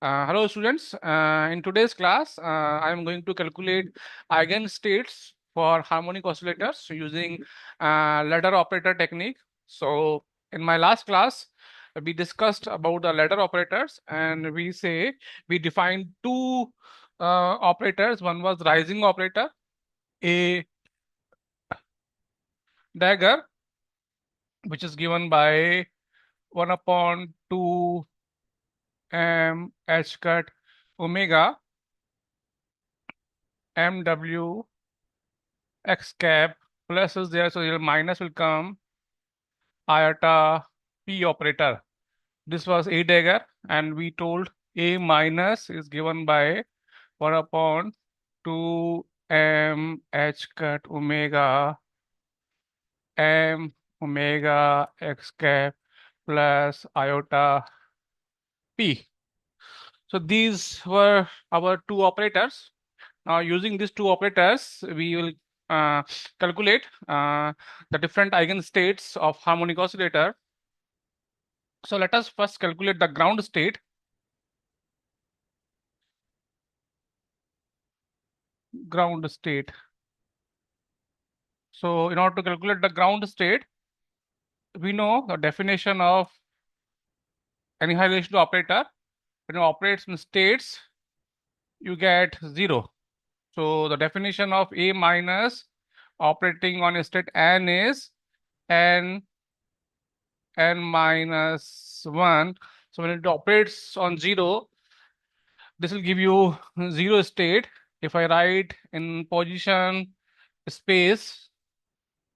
Hello students. In today's class, I am going to calculate eigenstates for harmonic oscillators using ladder operator technique. So in my last class, we discussed about the ladder operators, and we defined two operators. One was rising operator, a dagger, which is given by 1 upon 2 m h cut omega mw x cap plus is there, so your minus will come iota p operator. This was a dagger, and we told a minus is given by 1 upon 2 m h cut omega m omega x cap plus iota p. So these were our two operators. Now using these two operators, we will uh, calculate the different eigenstates of harmonic oscillator. So let us first calculate the ground state. Ground state. So in order to calculate the ground state, we know the definition of annihilation operator. When it operates in states, you get 0. So the definition of A minus operating on a state n is n minus 1. So when it operates on 0, this will give you 0 state. If I write in position space,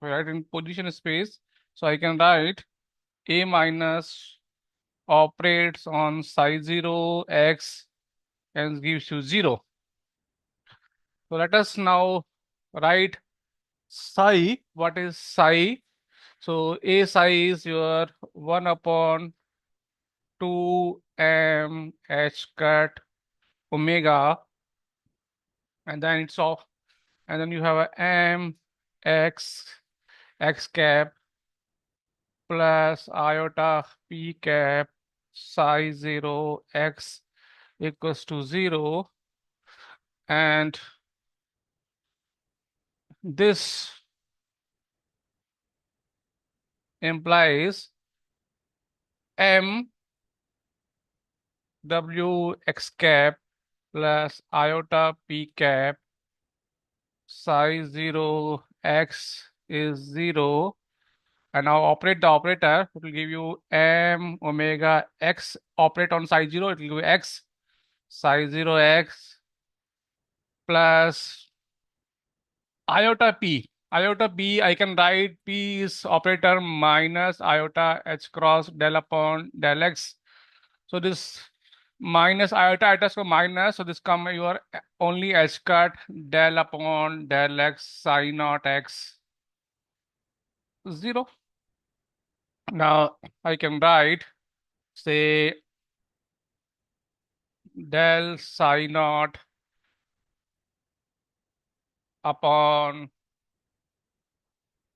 so I can write A minus operates on psi 0 x and gives you 0. So let us now write psi. What is psi? So A psi is your 1 upon 2 m h cut omega, and then it's off, and then you have a m x cap plus iota p cap psi 0 x equals to 0, and this implies m w x cap plus iota p cap psi 0 x is 0, and now operate the operator. It will give you m omega x. Operate on psi 0, it will give you x psi 0 x plus iota p. Iota p, I can write p is operator minus iota h cross del upon del x. So this minus iota so minus, so this come your only h cut del upon del x psi naught x 0. Now I can write, say, del psi naught upon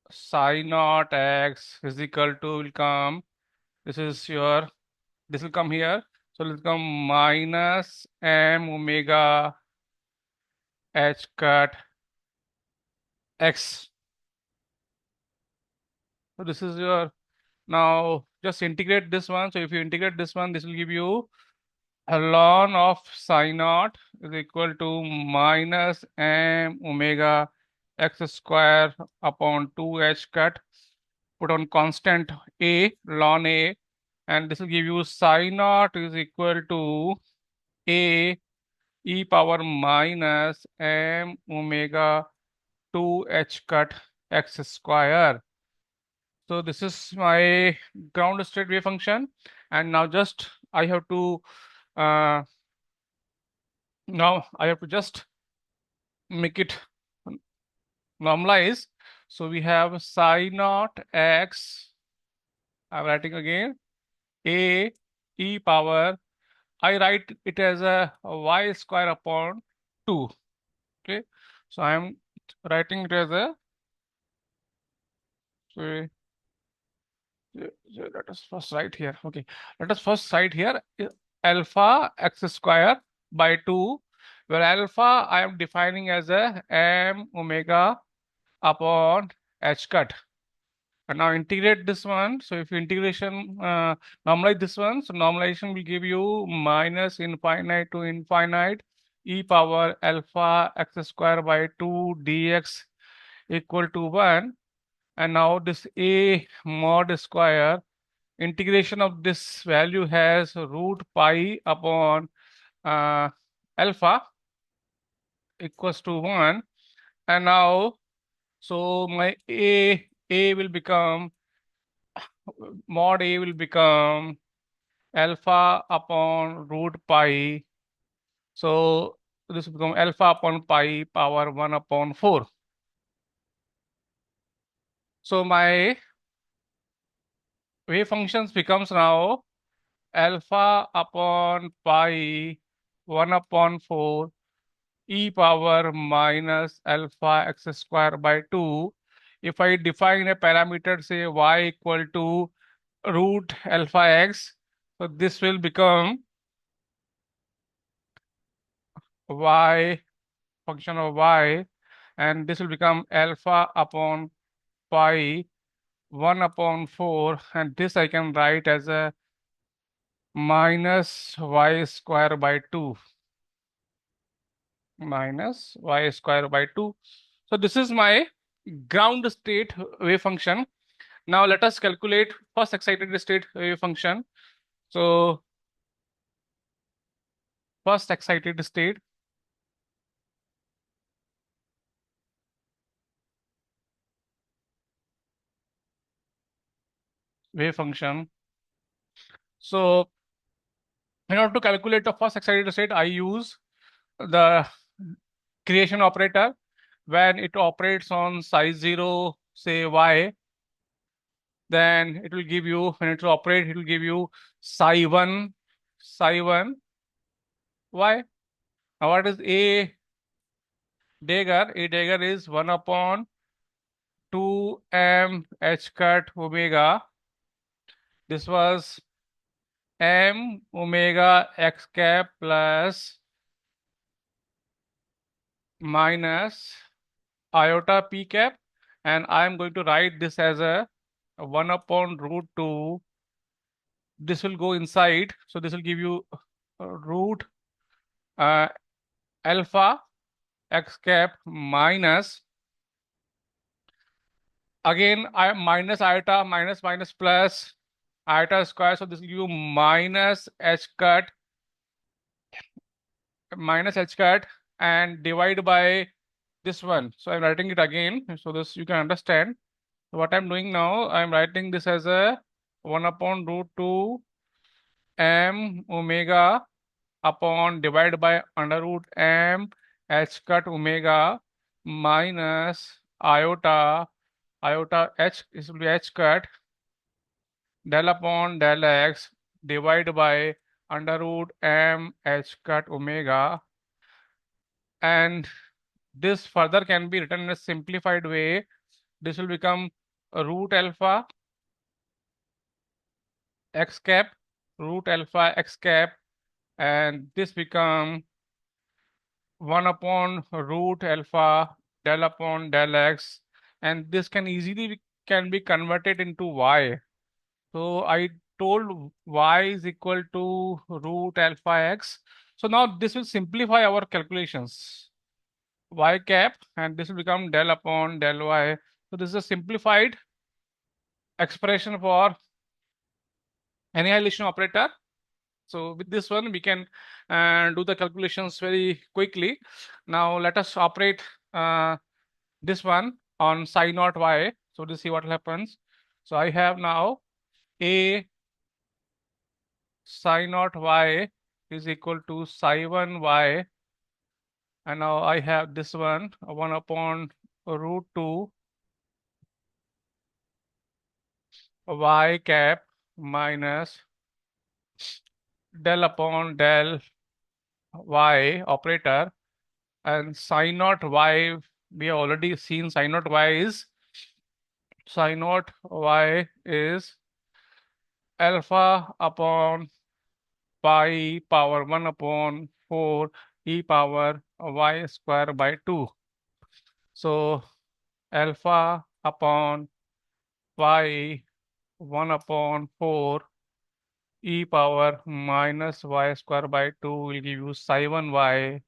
psi naught x is equal to, will come, this will come here, so it will come minus m omega h cut x. So this is your, now just integrate this one. So if you integrate this one, this will give you a ln of psi naught is equal to minus m omega x square upon 2h cut. Put on constant a, ln a, and this will give you psi naught is equal to a e power minus m omega 2h cut x square. So this is my ground state wave function, and now just I have to just make it normalize. So we have psi naught x, I'm writing again, a e power, I write it as a y square upon 2. Okay, so I'm writing it as a, so let us first write here. Okay, let us first write here alpha x square by 2, where alpha I am defining as a m omega upon h cut. And now integrate this one. So if you integration normalize this one, so normalization will give you minus infinite to infinite e power alpha x square by 2 dx equal to 1. And now this a mod square integration of this value has root pi upon uh, alpha equals to 1. And now so my a will become mod a will become alpha upon root pi. So this will become alpha upon pi power 1 upon 4. So my wave functions becomes now alpha upon pi 1 upon 4 e power minus alpha x square by 2. If I define a parameter, say y equal to root alpha x, so this will become y function of y, and this will become alpha upon pi 1 upon 4, and this I can write as a minus y square by 2. Minus y square by 2. So this is my ground state wave function. Now let us calculate first excited state wave function. So first excited state wave function. So in order to calculate the first excited state, I use the creation operator. When it operates on size 0, say y, then it will give you, when it will operate, it will give you psi1 y. Now what is a dagger? A dagger is 1 upon 2m h cut omega. This was m omega x cap plus minus iota p cap, and I am going to write this as a 1 upon root 2. This will go inside, so this will give you root alpha x cap minus, again I minus iota minus minus plus iota square, so this will give you minus h cut and divide by this one. So I'm writing it again so this you can understand. So what I'm doing now, I'm writing this as a 1 upon root 2 m omega upon divided by under root m h cut omega minus iota h, this will be h cut del upon del x divided by under root m h cut omega, and this further can be written in a simplified way. This will become root alpha x cap, and this become 1 upon root alpha del upon del x, and this can easily can be converted into y. So I told y is equal to root alpha x. So now this will simplify our calculations. Y cap, and this will become del upon del y. So this is a simplified expression for annihilation operator. So with this one, we can do the calculations very quickly. Now let us operate this one on psi naught y. So to see what happens. So I have now a psi naught y is equal to psi1 y, and now I have this one 1 upon root 2 y cap minus del upon del y operator, and psi naught y, we have already seen psi naught y is alpha upon pi power 1 upon 4 e power y square by 2. So alpha upon pi 1 upon 4 e power minus y square by 2 will give you psi 1y,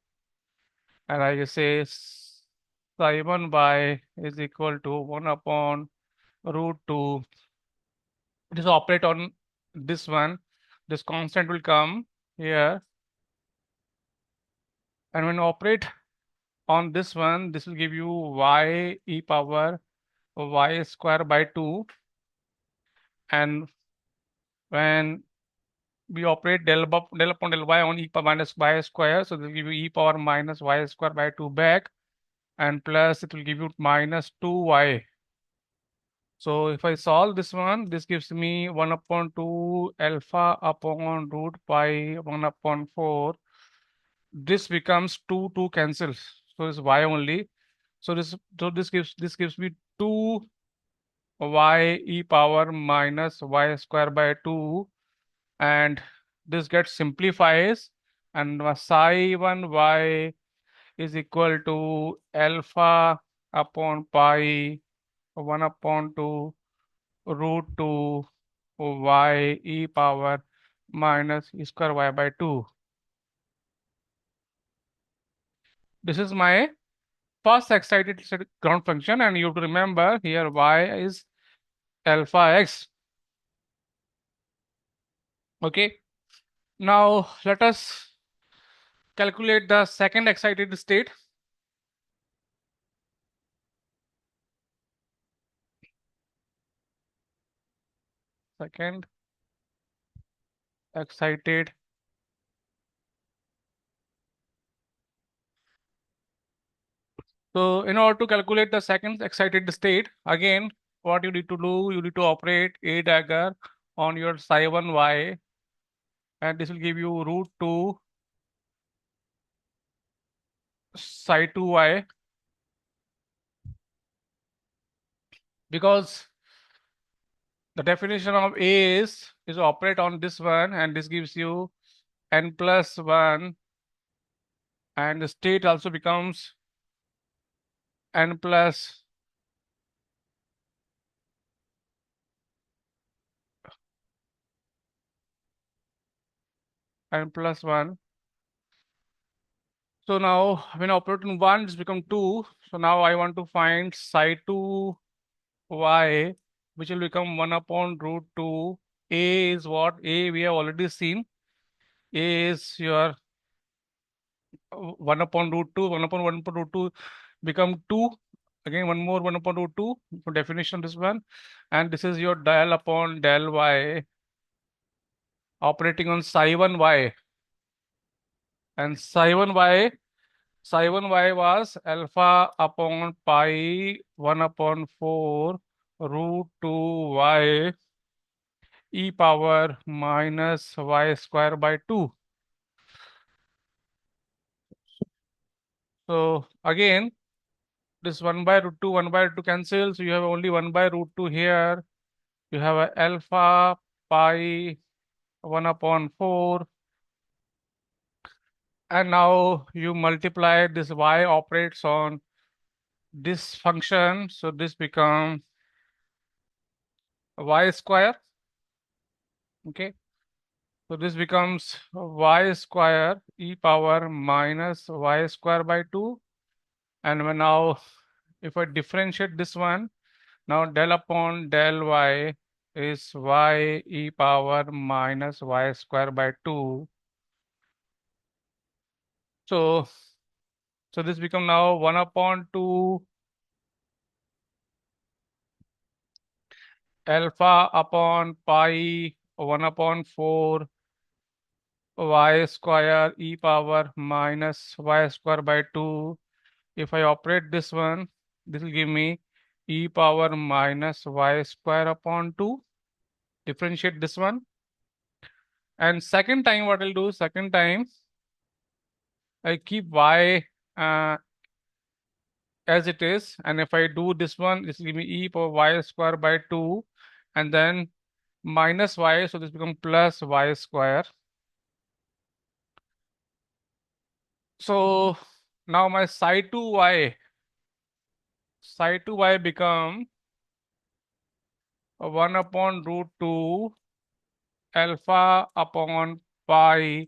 and I can say psi 1y is equal to 1 upon root 2. Just operate on this one. This constant will come here, and when you operate on this one, this will give you y e power y square by 2, and when we operate del upon del y on e power minus y square, so this will give you e power minus y square by 2 back, and plus it will give you minus 2y. So if I solve this one, this gives me 1 upon 2 alpha upon root pi 1 upon 4. This becomes 2 cancels, so it's y only. So this gives me 2 y e power minus y square by 2, and this gets simplifies, and psi 1y is equal to alpha upon pi 1 upon 2 root 2 y e power minus e square y by 2. This is my first excited ground function, and you have to remember here y is alpha x. Okay, now let us calculate the second excited state. Second excited. So in order to calculate the second excited state, again, what you need to do, you need to operate a dagger on your psi 1y, and this will give you root 2 psi 2y, because the definition of A is operate on this one, and this gives you n plus 1, and the state also becomes n plus n plus 1. So now when I operate on 1, it's become 2. So now I want to find psi 2y, which will become 1 upon root 2. A is what? A we have already seen. A is your 1 upon root 2. 1 upon 1 upon root 2 become 2. Again, one more 1 upon root 2 for definition of this one. And this is your del upon del y operating on psi 1y. And psi 1y was alpha upon pi 1 upon 4 root 2y e power minus y square by 2. So again, this 1 by root 2, 1 by root 2 cancels. So you have only 1 by root 2 here. You have a alpha pi 1 upon 4. And now you multiply this y operates on this function. So this becomes y square. Okay. So this becomes y square e power minus y square by 2. And when now, if I differentiate this one, now del upon del y is y e power minus y square by 2. So this become now 1 upon 2 alpha upon pi 1 upon 4 y square e power minus y square by 2. If I operate this one, this will give me e power minus y square upon 2. Differentiate this one. And second time, what I'll do, second time, I keep y as it is. And if I do this one, this will give me e power y square by 2. And then minus y, so this becomes plus y square. So now my psi 2y become 1 upon root 2 alpha upon pi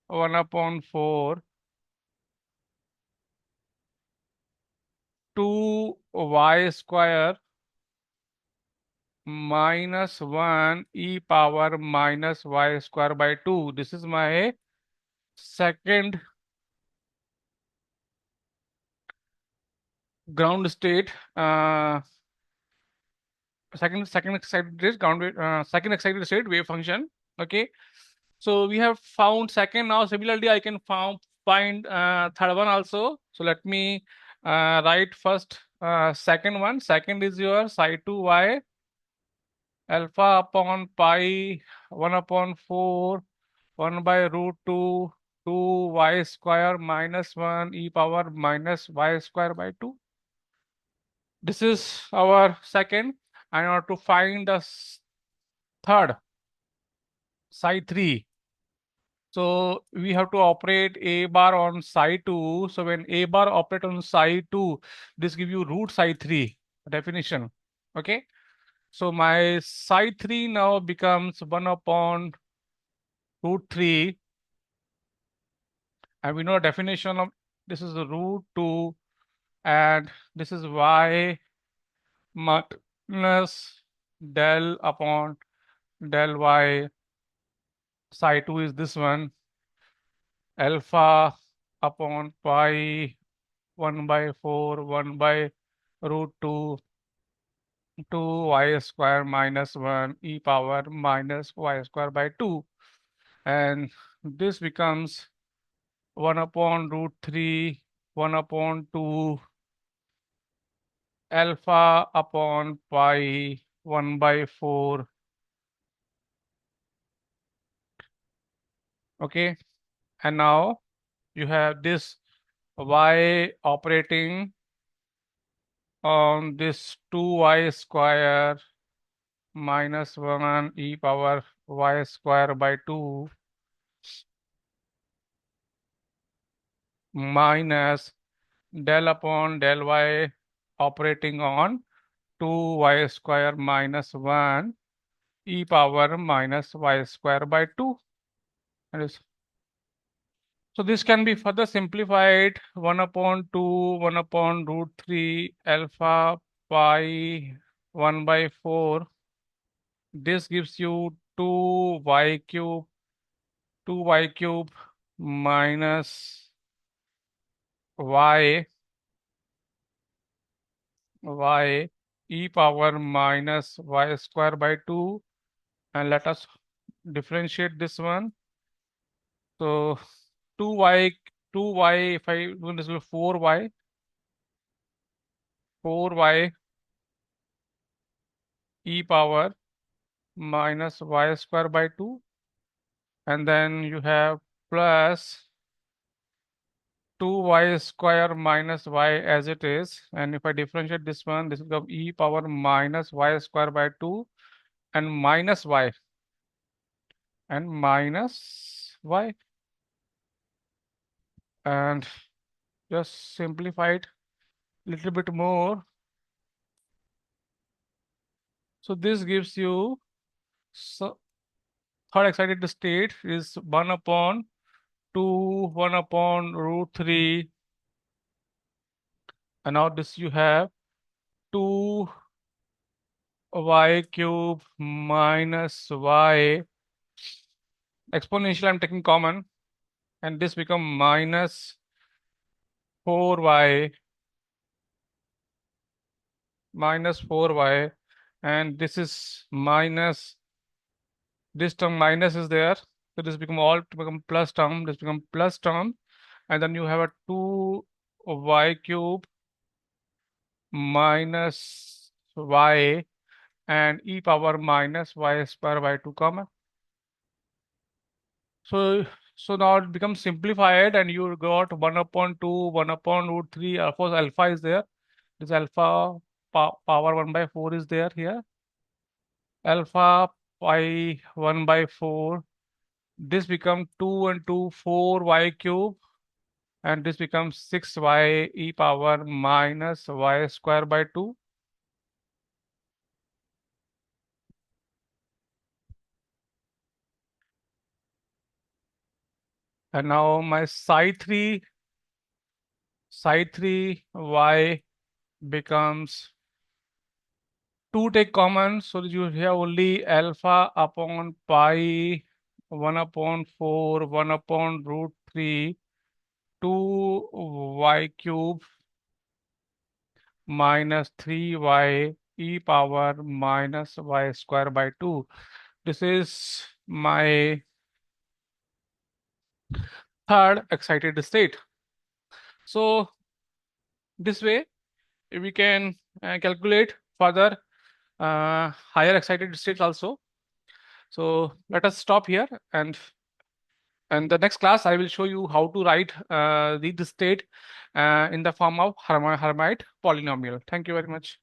1 upon 4 2y square minus 1 e power minus y square by 2. This is my second ground state. Second excited state second excited state wave function. Okay, so we have found second. Now similarly I can find third one also. So let me write first second one. Second is your psi 2y alpha upon pi 1 upon 4 1 by root 2 2y square minus 1 e power minus y square by 2. This is our second. I want to find the third psi 3. So we have to operate a bar on psi 2. So when a bar operate on psi 2, this give you root psi 3 definition. Okay. So my psi 3 now becomes 1 upon root 3. And we know definition of this is the root 2 and this is y minus del upon del y. Psi 2 is this one, alpha upon pi 1 by 4 1 by root 2 2y square minus 1 e power minus y square by 2, and this becomes 1 upon root 3 1 upon 2 alpha upon pi 1 by 4. Okay, and now you have this y operating on this 2y square minus 1 e power y square by 2 minus del upon del y operating on 2y square minus 1 e power minus y square by 2. So this can be further simplified 1 upon 2 1 upon root 3 alpha pi 1 by 4. This gives you 2y cube minus y e power minus y square by 2, and let us differentiate this one. So 2y if I do this will 4y e power minus y square by 2, and then you have plus 2y square minus y as it is, and if I differentiate this one, this will become e power minus y square by 2 and minus y and just simplify it a little bit more. So this gives you third excited state is 1 upon 2 1 upon root 3, and now this you have 2y cube minus y exponential I'm taking common, and this become minus 4y and this is minus, this term minus is there, so this become plus term, this become plus term, and then you have a 2y cube minus y and e power minus y square by 2 common. So now it becomes simplified and you got 1 upon 2 1 upon root 3. Of course alpha is there, this alpha power 1 by 4 is there here, alpha pi 1 by 4. This become 2 and 2 4y cube and this becomes 6y e power minus y square by 2. And now my psi 3 y becomes 2 take common, so you have only alpha upon pi 1 upon 4 1 upon root 3 2y cube minus 3y e power minus y square by 2. This is my third excited state. So this way we can calculate further higher excited states also. So let us stop here, and the next class I will show you how to write the state in the form of Hermite polynomial. Thank you very much.